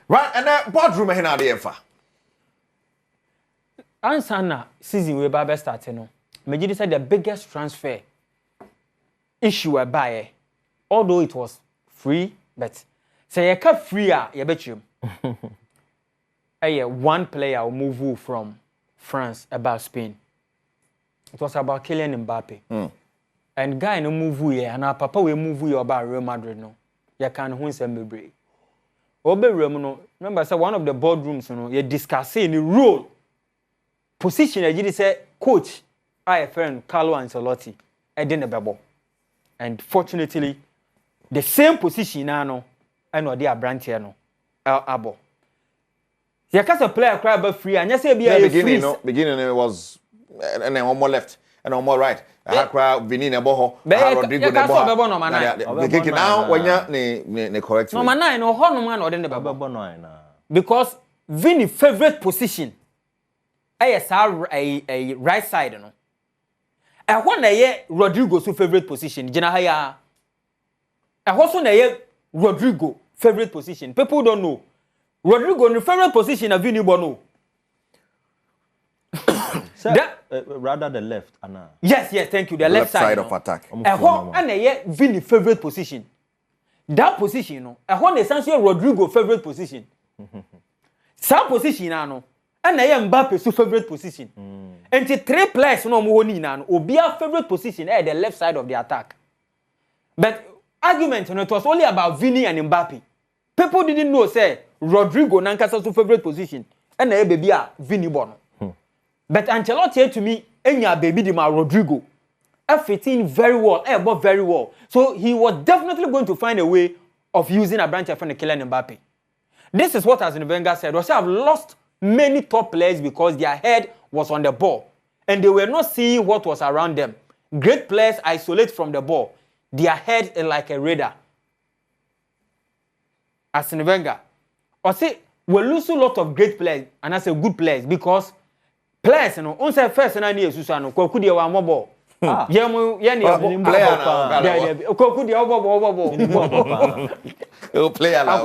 Right, and that boardroom here now the ever. Ansana season we ba start no. Megidi said the biggest transfer issue I buy, although it was free, but say you can free you bet you. One player will move from France about Spain. It was about Kylian Mbappe. And guy no move here, and our papa will move you about Real Madrid no. You can win some break. No, remember say one of the boardrooms, you know, you discussing the role, position. You say coach, I friend Carlo Ancelotti, Eden Bebo, and fortunately, the same position now, I know they are branch here no, Abo. You can't a player cry about free, and you say be a beginning. No, beginning it was, and then one more left, and one more right. I cry Vini Neboho, Rodrigo Neboho. The kick now when you correct. No man, no no man or the because Vini favorite position. A right side no. And when I Rodrigo's favorite position, Jinahaya. And also na Rodrigo favorite position. People don't know. Rodrigo in favorite position of Vini Bono. Rather the left, Anna. Yes, thank you. The left side of attack. And a Vini favorite position. That position, you know, and essentially Rodrigo favorite position. Some position, I know. And I am Mbappe's favorite position. And the three players no more now will be our favorite position at the left side of the attack. But argument, you know, it was only about Vini and Mbappe. People didn't know, say, Rodrigo Nankasa's favorite position. And I baby Vini Bono. But Ancelotti to me, any baby di ma Rodrigo, fitting very well, but very well. So he was definitely going to find a way of using a branch from the Kylian Mbappe. This is what Arsene Wenger said. Russia have lost many top players because their head was on the ball, and they were not seeing what was around them. Great players isolate from the ball. Their head is like a radar. Arsene Wenger, I say we lose a lot of great players, and I say good players because. Players, you know, on say first and near Susano, Koku de wa mobile. Yamu, Yanni, player, Koku de Obo. Oh, player, I'll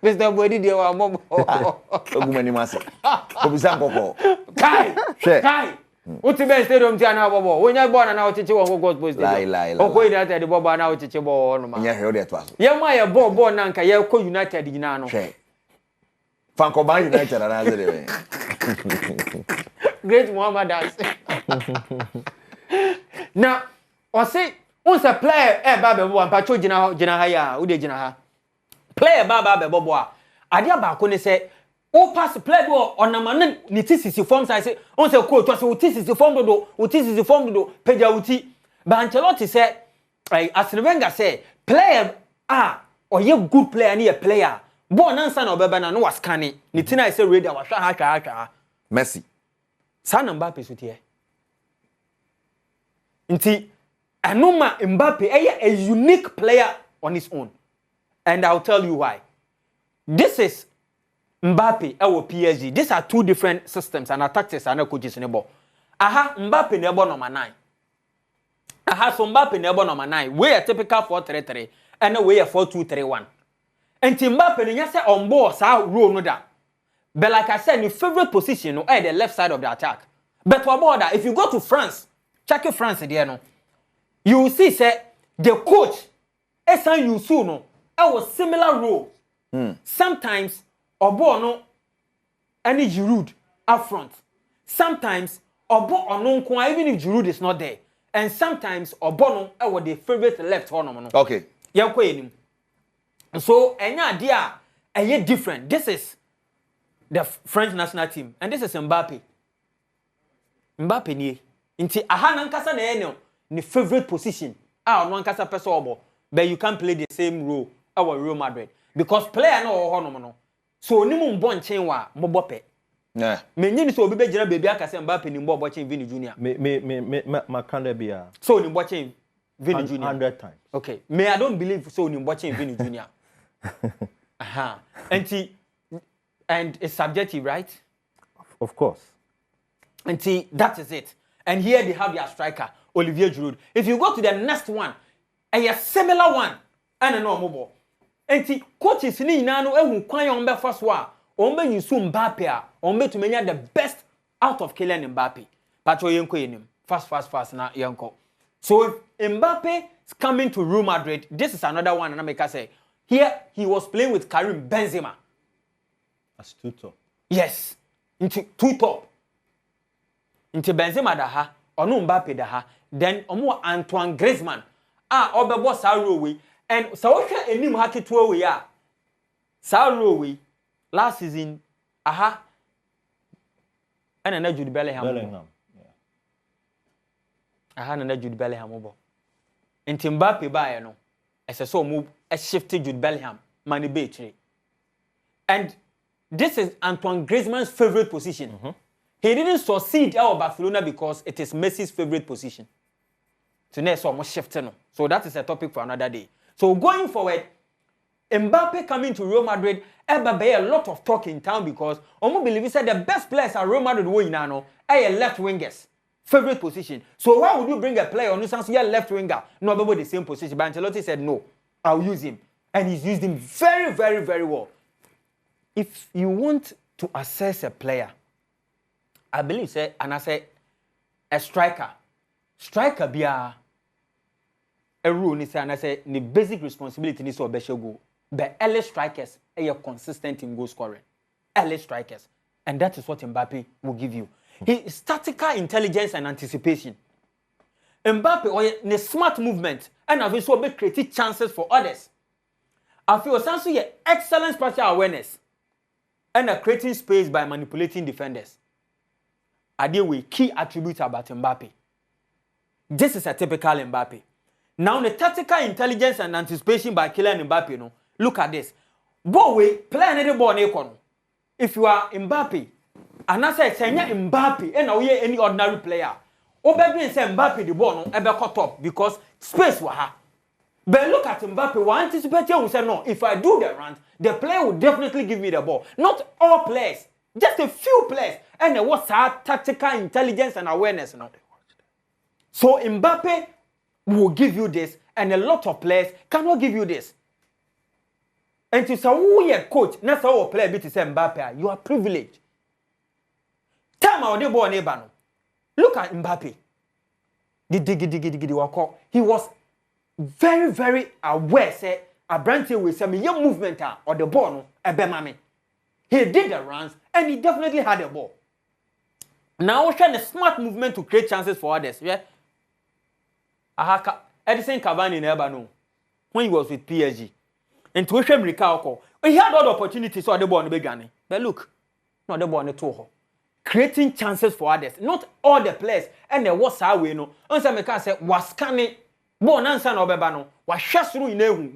Mr. Body de wa mobile. Many masses. Obisam Kai. What's the best stadium Tiana Bobo? When you're born and out to go post. Lie. Oh, wait, at the Boba now to Chibo. Yeah, heard that was. Yamaya Bobo Nanka, Yako United in Nano. Fanco United and other Great Muhammad dance. Now, I say, once a player, Baba, one patrol Jinahaya, Ude Jinaha. Player Baba Boboa. Adia Bakone said, oh, pass the play on a man, Nitis forms. I say, once a coach was Utis is the form do, Utis is the form do, Peja Uti. But Ancelotti said, as Wenger said, player, or you good player, near player. Born and son of Babana no was canny. Nitina I say radio was Shahaka. Messi. Son Mbappe is here. Inti Anuma Mbappe a unique player on his own. And I'll tell you why. This is Mbappe our PSG. These are two different systems and tactics and coaches in the ball. Mbappe nebo number 9. So Mbappe nebo number 9. We are typical 4-3-3 and we are 4-2-3-1. And Mbappe you say on board sa role no da. But like I said, your favorite position no at the left side of the attack. But what about that? If you go to France, check France there no. You will see say the coach Esan Yusu no was similar role. Sometimes Obo no any Giroud up front. Sometimes Obo no even if Giroud is not there. And sometimes Obo no was the favorite left corner no. Okay. Yankwe so, any idea, different. This is the French national team, and this is Mbappe. Mbappe ni. Inti ahana nkasa na eno ni favorite position. No nkasa person obo, but you can't play the same role our Real Madrid because player no ho no. So oni mu mbo nchen wa mobope. Yeah. Me nyini so obi be gira baby aka say Mbappe ni mbo chen Vini Junior. Me kanda bia. So ni mbo chen Vini Junior 100 times. Okay. Me I don't believe so ni mbo chen Vini Junior. And it's subjective, right? Of course. And that is it. And here they have their striker, Olivier Giroud. If you go to the next one, a similar one, and a normal ball. enti coaches ni nyina no ehu kwan on be fa so a on be yusu Mbappe a on be to menya the best out of Kylian Mbappe patro yenko yenim fast na yenko. So if Mbappe is coming to Real Madrid, this is another one and I make say here he was playing with Karim Benzema as two top. Yes, into two top. Into Benzema da ha, onu Mbappe da ha, then omo Antoine Griezmann obebo sa we and so hwe enim haketo we ya sa we last season aha na Jude Bellingham. Aha na Jude Bellingham obo nti Mbappe ba no ese so move a shift Jude Bellingham mani be. And this is Antoine Griezmann's favorite position. He didn't succeed at Barcelona because it is Messi's favorite position. So next almost shifting. So that is a topic for another day. So going forward, Mbappe coming to Real Madrid, there be a lot of talk in town because Omo believe said the best players at Real Madrid win now are left wingers. Favorite position. So why would you bring a player on instance you're left winger? No, about the same position. But Ancelotti said no, I'll use him. And he's used him very, very, very well. If you want to assess a player, I believe say, and I say a striker be a rule ni say, and I say the basic responsibility ni so be go. But early strikers are consistent in goal scoring. Early strikers, and that is what Mbappe will give you. He is tactical intelligence and anticipation. Mbappe or a smart movement, and I've also be creating chances for others. I feel also excellent spatial awareness and creating space by manipulating defenders. Are they with key attributes about Mbappe? This is a typical Mbappe. Now the tactical intelligence and anticipation by Kylian Mbappe, no, look at this. Boy, play any ball no. If you are Mbappe, and I say Mbappe, and now any ordinary player, Obebi say Mbappe the ball no ebe cut up because space wa ha. But look at Mbappe, we anticipate you say no, if I do the run, the player will definitely give me the ball. Not all players, just a few players. And what's our tactical intelligence and awareness now? So Mbappe will give you this, and a lot of players cannot give you this. And to say, who you coach, not so player be to say Mbappe, you are privileged. Time out the ball neighbor. Look at Mbappe. He was very, very aware. Say, a branch with some young movement or the ball no ebemame. He did the runs and he definitely had the ball. Now we're trying a smart movement to create chances for others. Yeah. Edison Cavani never know when he was with PSG. And to him recall, he had all the opportunities so the ball in the beginning. But look, not the ball in the toe. Creating chances for others, not all the players. And there was our way no. Answer me can say was scanning. Born answer no beba no. Was shot through in ehu.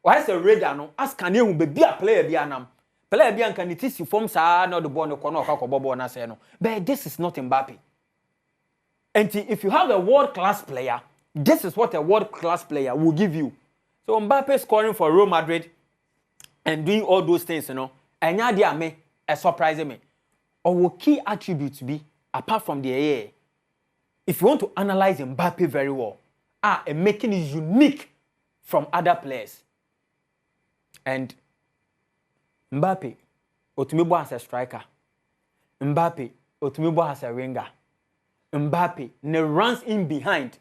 Was a radar no. Ask can you be a player be anam. Player be an can it is form sa no the ball no corner or bobo na say no. But this is not Mbappe. And if you have a world class player, this is what a world class player will give you. So Mbappe scoring for Real Madrid and doing all those things, you know. And yeah, they are me a surprising me. Or key attributes be apart from the AA. If you want to analyze Mbappe very well, and making it unique from other players. And Mbappe, Otumibo as a striker. Mbappe, Otumibo as a winger. Mbappe, ne runs in behind.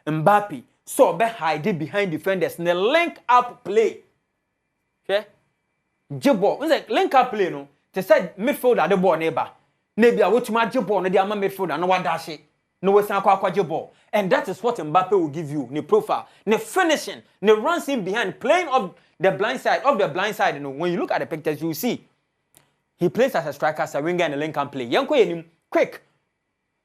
Mbappe, so be hiding behind defenders. Ne link up play. Okay? Jibbo, it's like link up play, no? They said midfield at the ball neighbor. Maybe I want to match ball, no, they are midfield, and no one dash it. No, we say ball. And that is what Mbappe will give you. The profile, the finishing, the runs in behind, playing of the blind side, you know, when you look at the pictures, you see he plays as a striker, as a winger, and a link and play. Yanko yenim quick.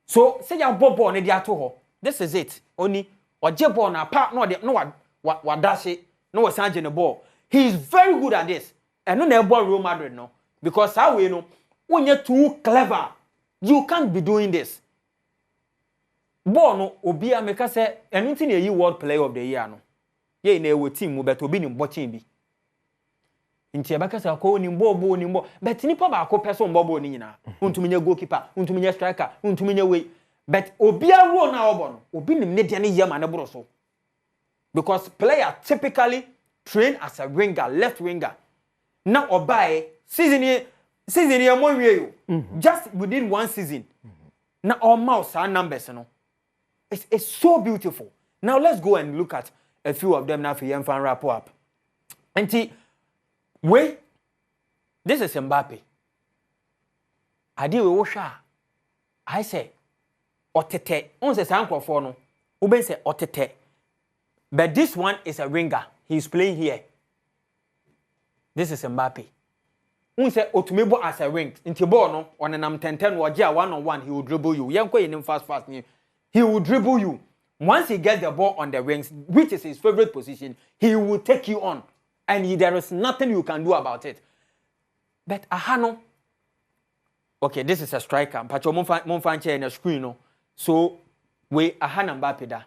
So say you ball ne dia to ho. This is it. Only or ball na part no what dash it. No we sange the ball. He is very good at this. And no na ball Real Madrid no. Because how we know when you're too clever, you can't be doing this. Ball no obi ameka say anything ye world player of the year no. Ye na ewo team mo but obi ni mbotchin bi. Nti abaka say ko ni mbo ni mbo but nipa ba ko person mbo ni nyina. Untumi nya goalkeeper, untumi nya striker, untumi nya way. But obi awo na obo no. Obi nim ne de ne yema ne bro so. Because player typically train as a winger, left winger. Now Obaye season here more you. Just within 1 season. Now all mouse are numbers, you know. It's so beautiful. Now let's go and look at a few of them now for you and wrap up. And wait, this is Mbappe. I deal with Osha. I say, Otete. On the sound for no. Uben say Otete. But this one is a winger. He's playing here. This is Mbappe. Un say Otumebo as a wing. Inti ball no on an 10-10 wajia 1-on-1 he will dribble you. Yanko in fast he will dribble you. Once he gets the ball on the wings, which is his favorite position, he will take you on. And there is nothing you can do about it. But Ahano. Okay, this is a striker. Pacho Monfanche in the screen. No? So we Ahana Mbappe da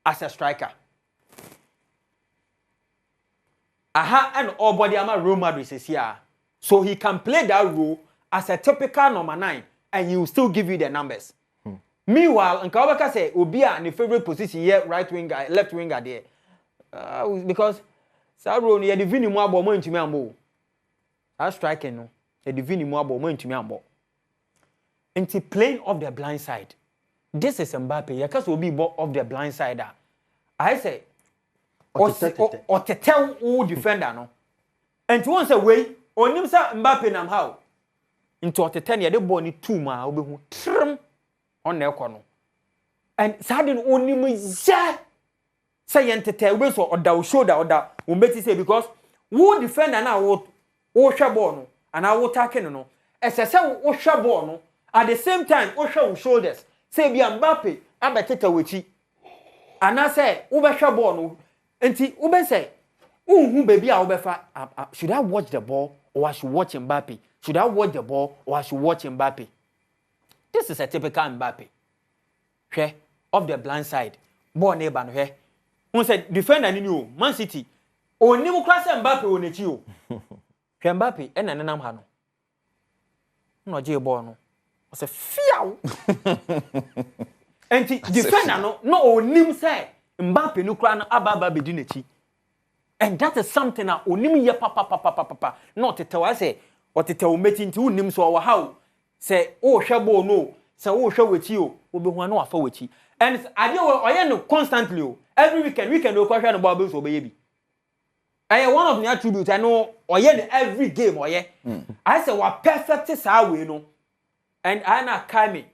as a striker. Aha and all body ama Real Madrid is here. So he can play that role as a typical number 9 and he will still give you the numbers. Meanwhile, Nkawaka say Obia in the favorite position here, right winger, left winger there. Because Saro ni the vini mo abo mo ntumi ambo. That striking no. The vini mo abo mo ntumi ambo. Into playing off the blind side. This is Mbappe. You can't be off the blind side. I say or tell who defender no. And once away, on him say Mbappe nam how. Into Oteten ya de ball ni 2 ma obi hu trim on the corner. And sudden only me say entete we so oda shoulder oda we make say because who defender na wo hwe ball no and I will tackle no. Ese say wo hwe ball no at the same time wo hwe shoulders. Say be Mbappe abeteta wechi. And I say wo be hwe ball no. Enti wo be say who baby a wo be fa should I watch the ball or I should watch Mbappe? Should I watch the ball or I should watch Mbappe? This is a typical Mbappe. Hwe off the blind side. Ball neighbor no hwe. Who said defender ni you Man City. Oni mu class Mbappe onechi o. Hwe Mbappe e na nenam ha no. No je ball no. O say fiaw. Enti defender no onim say Mbappe no kra no ababa be di nechi. And that is something that onim ye papa. Not to tell I say or to tell meeting to nim so how say oh shabo no say oh show with you obi hu no afa with you. And I dey no constantly every weekend no kwahwe no baba so be one of the attributes I know every game I say wa perfect sa we no. And I na Kame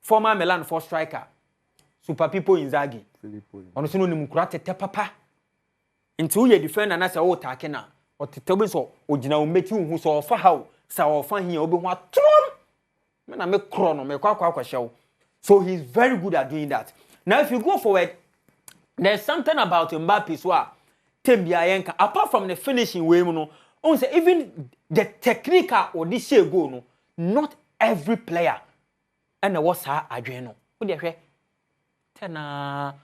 former Milan for striker Super People Inzaghi ono so no nim kura tete papa into ye defender na say o take na o tete be so ogina o meti hu so ofa how sa ofa hia obi hu atrom me na me kro no me kwa hyew. So he's very good at doing that. Now if you go forward, there's something about Mbappe so Tembia yenka apart from the finishing way no on say even the technical or this year go no not every player and was ha adwen no wo de hwe tena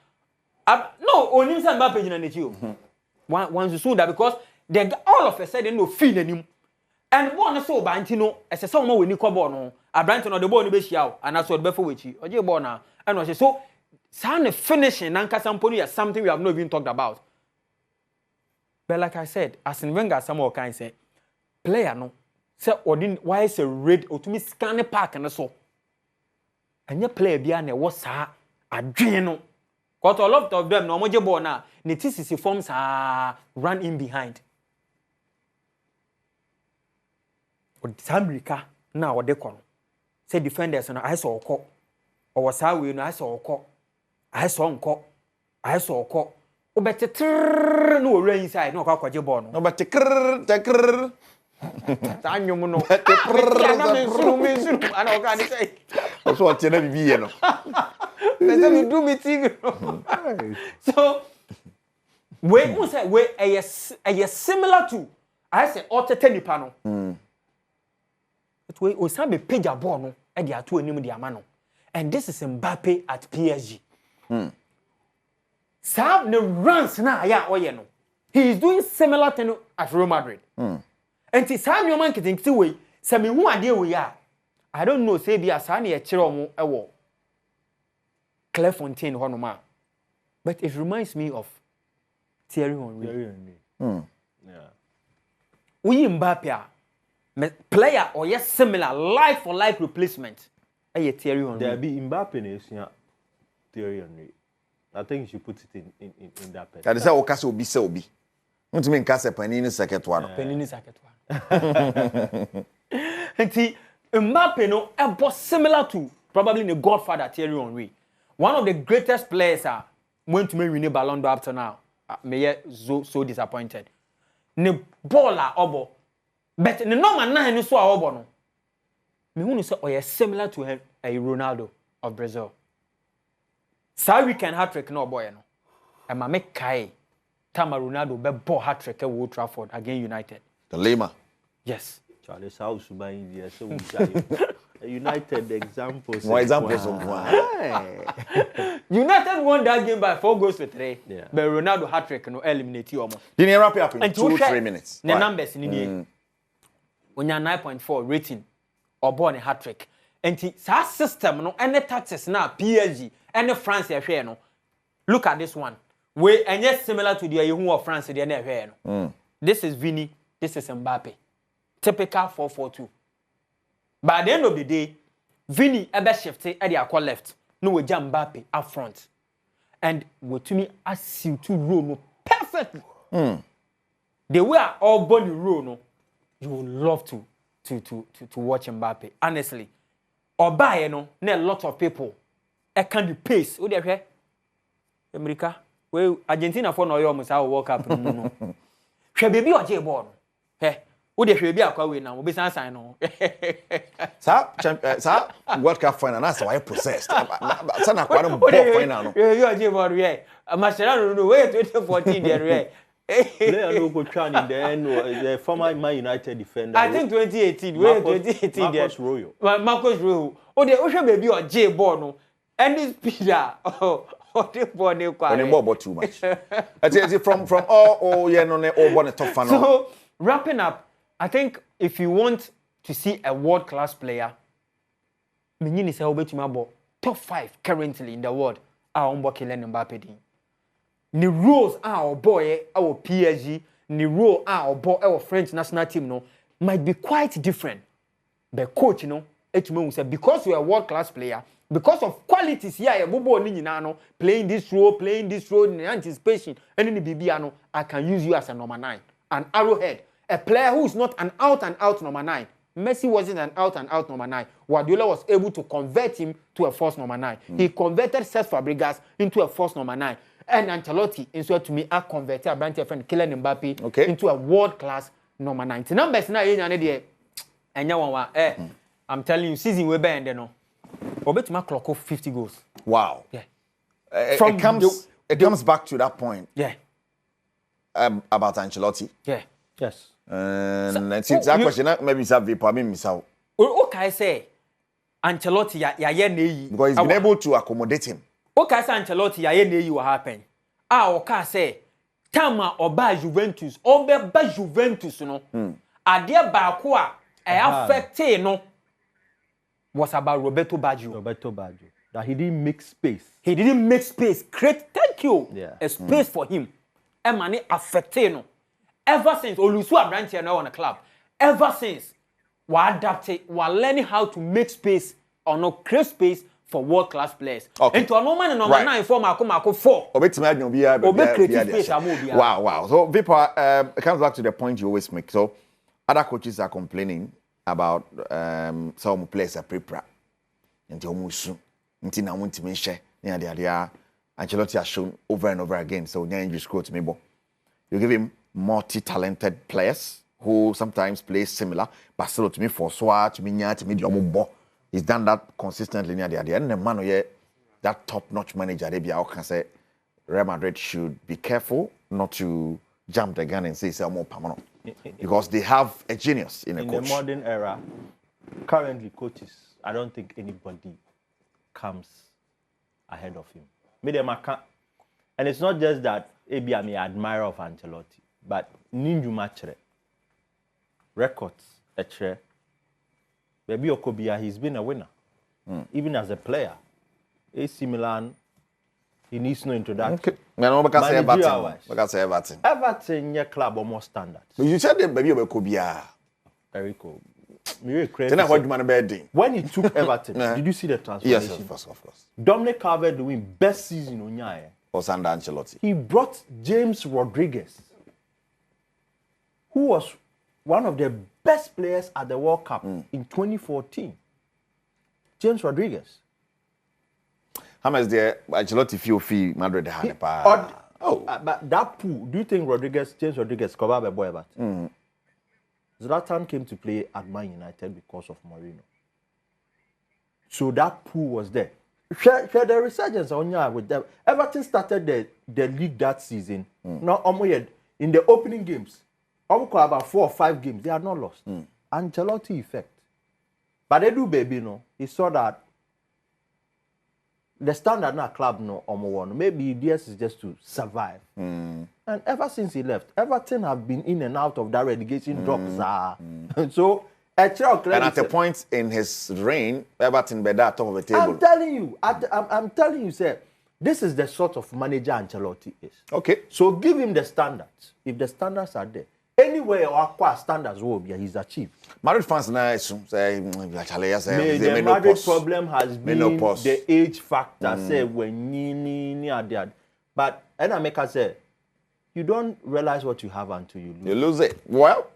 no onim say Mbappe gina nechi o one so that because they all of a sudden no feel anim and one so ba nti no ese say o weni ko ball no abrant no the ball no be hia o ana so de be for wechi oje ball na and o say so sound finishing and kasamponi is something we have not even talked about. But like I said, as in Wenger some more kind say player no say odin why is a red or to me scan park and so and your player bia na wo sa adwen no got a lot of them no moje ball na ne tisisi forms run in behind o America na o de kono say defenders no I saw okọ o was how we no I saw okọ I saw okọ o better no rain inside no kwaje ball no but tekr tanyo no na me suru ana o kan say so what na bibi no let me do me TV so we say we a similar to I say Otete nipa no it we o san be page ball no e dey ato anim dey ama no and this is Mbappe at PSG. Sam the runs na ya oye no. He is doing similar thing at Real Madrid. And ti Sam your man kitinti we, say me hu ade we ya. I don't know say bia sa na ye kire omo ewo Clairefontaine ho no ma. But it reminds me of Thierry Henry. Yeah. We Mbappe player or yes similar life for life replacement. Hey, Thierry Henry. There be Mbappe is Thierry Henry. I think you should put it in that pen. That is how Okase Obi say Obi. Want to mean Kase Panini second one. Panini second one. And see, Mbappe no was similar to probably the godfather Thierry Henry. One of the greatest players went to win the Ballon d'Or up to now. Me so disappointed. Ne baller obo. But the number 9 is so obo no. Me who say oh similar to a Ronaldo of Brazil. So we can hat-trick no boy no. And ma make Kai Tama Ronaldo be ball hat-trick at Old Trafford against United. The Lima. Yes. Charles House by India so United examples. More examples of United won that game by 4 goals to 3. Yeah. But Ronaldo hat-trick no eliminate you almost. Didn't wrap it up in 2-3 minutes. The numbers in the when you 9.4 rating or born a hat-trick. And that system no any taxes now PSG and France here no. Look at this one. We and yes similar to the who of France the here no. This is Vini, this is Mbappe. Typical 4-4-2. By the end of the day, Vini ebe shifted at the aqua left. No we jam Mbappe up front. And what to me as you to row no perfectly. The way all body row no, you would love to watch Mbappe. Honestly. Or by no, a lot of people. I can do pace. Who they here? America. Well, Argentina for no you must have World Cup. No. She baby or J born. Hey, who they should be a quite now? We sign no. Sir, World Cup final. That's why I processed. Sana kwa no ball final no. You are J born yeah. Mascherano no way 2014 there yeah. Player no go try in the end the former Man United defender. I think 2018. Where 2018 Marcus Royo. Marcus Royo. Oh, the ocean baby or J born no. And this Peter. Oh, the boy they quite. When more too much. I tell you from all yeah no all born a top fan. So wrapping up, I think if you want to see a world-class player, Minini say obetuma top 5 currently in the world are Kylian Mbappe. Ni roles our boy our PSG, ni role our boy our French national team no might be quite different. But coach, you know, will say because you are a world-class player, because of qualities here, playing this role, in anticipation, and in the BBano, I can use you as a number 9. An arrowhead. A player who is not an out-and-out number 9. Messi wasn't an out-and-out number 9. Guardiola was able to convert him to a false number 9. He converted Cesc Fabregas into a false number 9. And Ancelotti, instead to me, I converted a branch friend Kylian Mbappe into a world-class number 9. The numbers now, I'm telling you, season we bend, you know. Obetuma clock off 50 goals. Wow. Yeah. It comes back to that point. Yeah. About Ancelotti. Yeah. Yes. And since that question, maybe it's a vapor. I mean, okay, say Ancelotti, because he's been able to accommodate him. Okay, say Ancelotti, what happened? Okay, say Tama oba Juventus, oba Juventus, no. Adia Bakua, affected, no. Was about Roberto Baggio. That he didn't make space. He didn't make space. Thank you. Yeah. A space for him. Emani affected, no. Ever since Olusu Abrantia now on the club, ever since we adapted, we learning how to make space or no create space for world-class players. Okay. Into a normal number 9 for Marco 4. Wow. So Vipa, it comes back to the point you always make. So other coaches are complaining about some players are prepare. And Jomusu, Ntina won't to share. Ancelotti has shown over and over again. So you just quote me, you give him multi-talented players who sometimes play similar, but still to me for Swat, to me, he's done that consistently near the end. And the man that top-notch manager, I can say Real Madrid should be careful not to jump the gun and say it's more permanent. Because they have a genius in a coach. In the modern era, currently coaches, I don't think anybody comes ahead of him. And it's not just that maybe I'm an admirer of Ancelotti, but ninju machre records etre. Baby Okobia, he's been a winner. Even as a player. AC Milan, He needs no introduction. Okay. No, because Managerial-wise. Everton. Everton, your club almost standard. You said the baby of Kobia. Very cool. Me crazy. Then I heard man bedding. When he took Everton, did you see the transformation? Yes, of course. Dominic Calvert doing best season on Yaya. Or Sanda Ancelotti. He brought James Rodriguez, who was one of the best players at the World Cup in 2014. James Rodriguez. How much the Ancelotti fee Madrid had But that pool, do you think James Rodriguez covered by boy Everton? Zlatan came to play at Man United because of Mourinho. So that pool was there. Share the resurgence on you with them. Everton started the league that season. Now, in the opening games, about 4 or 5 games, they are not lost. Ancelotti effect. But they do, baby, no. He saw that the standard now club no one. Maybe this is just to survive. And ever since he left, Everton have been in and out of that relegation drops. So and at a point in his reign, Everton be that top of the table. I'm telling you, I'm telling you, sir, this is the sort of manager Ancelotti is. Okay. So give him the standards. If the standards are there, anywhere or acquire standards will be he's achieved. Madrid fans now say the Madrid problem has been the age factor. Say when ni are there, but and I make us say you don't realize what you have until you lose. You lose it. Well,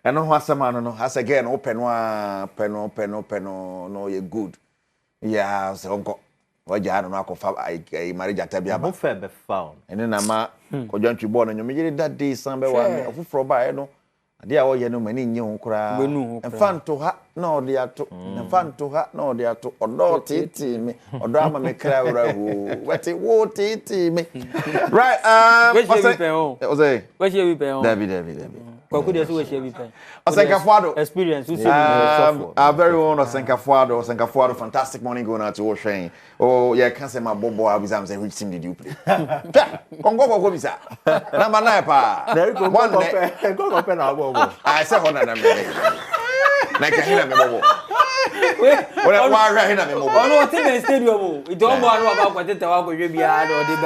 I know what some man no. As again, open no, you're good. Yeah, so uncle. What you had no akọfa I marriage atabia ba. Mo fe be found. Ene na ma ko jantwi bo no nyome yiri that day san be wa me ofufro ba e no. Ade a wo ye no mani nye ho kura. Enfanto ha na ode ato. Enfanto ha na ode ato. Odo titi me. Odo ama me kra wura ho. Wati wo titi me. Right, Where's your pen on? Ose. Where's your pen on? David. Kwaku dey so where's your pen? Osenkafuado. Experience. Our very own Osenkafuado. Fantastic morning going out to Oshane. Oh, yeah, can't say my bobo. I was saying, which team did you play? Congo bisa. Number 9 pa. Go open our bobo. I said one of them. Like a hina me bobo. Why hina me bobo? Oh no, team in stadium. It don't matter about what the wa go we bia or dey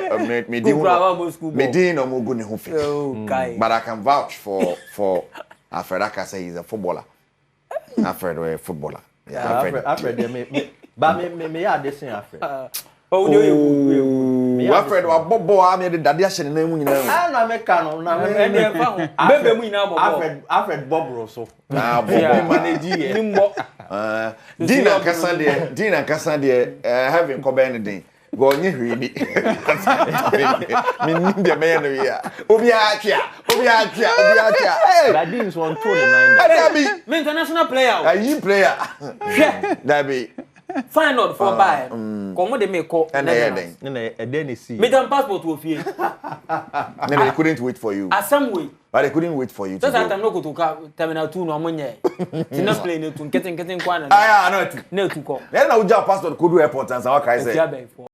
buy. Medina mo go ne ho fi. Okay. But I can vouch for Alfred. I can say he's a footballer. Alfred was a footballer. Yeah, Alfred. But me ya this thing Alfred. Alfred wa bobo am ye dade a hye ne mu nyina. Na me ka no na me dey fa ho. Bebe mu nyina bobo. Alfred Bobro so. Ah, bobo manage ye. Nimbo. Dina kasa de having ko ben den. Go nye hwi ni. Me nim de me no ya. Obi akia. Hey, that is 129. Me international player. A yi player. That be Final for buy. Komo de me ko. and then Then see. Me dan passport wo fie. they couldn't wait for you. Asam way. But they couldn't wait for you to Just that go. I'm not going to terminal 2 no monye. Tinna play ne tun keten kwana. Ah, yeah, I know it. Ne tu ko. Then I would just passport could do airport and say, okay, I say.